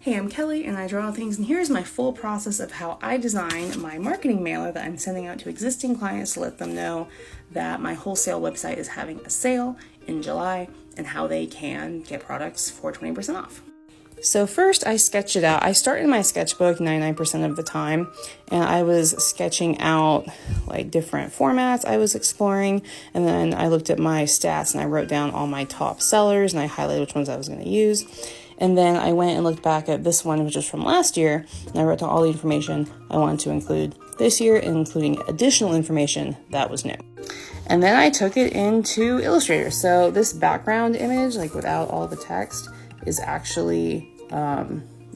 Hey, I'm Kelly and I draw things, and here's my full process of how I design my marketing mailer that I'm sending out to existing clients to let them know that my wholesale website is having a sale in July and how they can get products for 20% off. So first I sketched it out. I start in my sketchbook 99% of the time, and I was sketching out like different formats I was exploring, and then I looked at my stats and I wrote down all my top sellers and I highlighted which ones I was going to use. And then I went and looked back at this one, which is from last year, and I wrote down all the information I wanted to include this year, including additional information that was new. And then I took it into Illustrator. So this background image, like without all the text, is actually,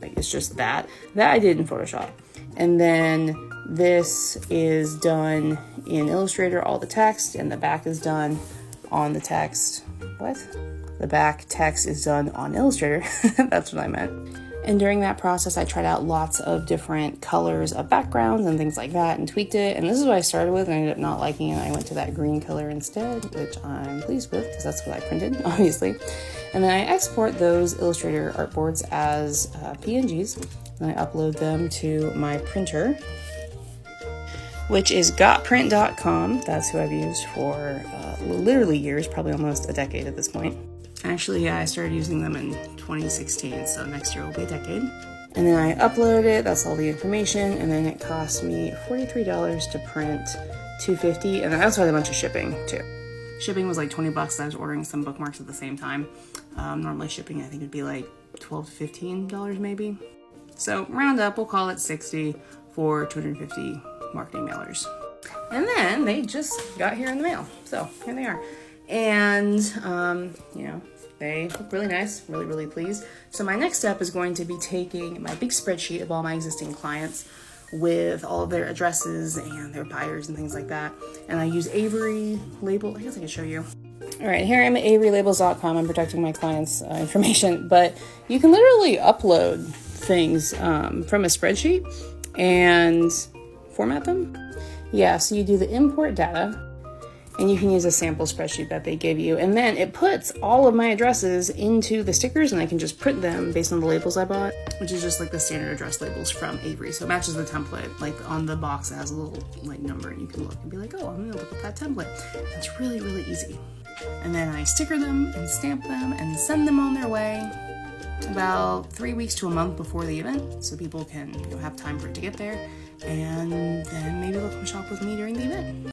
it's just that I did in Photoshop. And then this is done in Illustrator, all the text, and the back is done on the text. The back text is done on Illustrator. That's what I meant. And during that process, I tried out lots of different colors of backgrounds and things like that and tweaked it. And this is what I started with, and I ended up not liking it. I went to that green color instead, which I'm pleased with because that's what I printed, obviously. And then I export those Illustrator artboards as PNGs, and I upload them to my printer, which is gotprint.com. That's who I've used for literally years, probably almost a decade at this point. Actually, yeah, I started using them in 2016, so next year will be a decade. And then I upload it, that's all the information, and then it cost me $43 to print, $250, and that's with a bunch of shipping too. Shipping was like 20 bucks. I was ordering some bookmarks at the same time. Normally shipping, I think, would be like $12 to $15 maybe. So round up, we'll call it 60 for 250 marketing mailers. And then they just got here in the mail. So here they are. And, they look really nice, really pleased. So my next step is going to be taking my big spreadsheet of all my existing clients with all of their addresses and their buyers and things like that. And I use Avery label. I guess I can show you. All right, here I'm at averylabels.com. I'm protecting my clients' information, but you can literally upload things from a spreadsheet and format them. Yeah, so you do the import data, and you can use a sample spreadsheet that they give you. And then it puts all of my addresses into the stickers, and I can just print them based on the labels I bought, which is just like the standard address labels from Avery. So it matches the template. Like on the box, it has a little like number, and you can look and be like, oh, I'm gonna look at that template. That's really easy. And then I sticker them and stamp them and send them on their way about 3 weeks to a month before the event, so people can have time for it to get there. And then maybe they'll come shop with me during the event.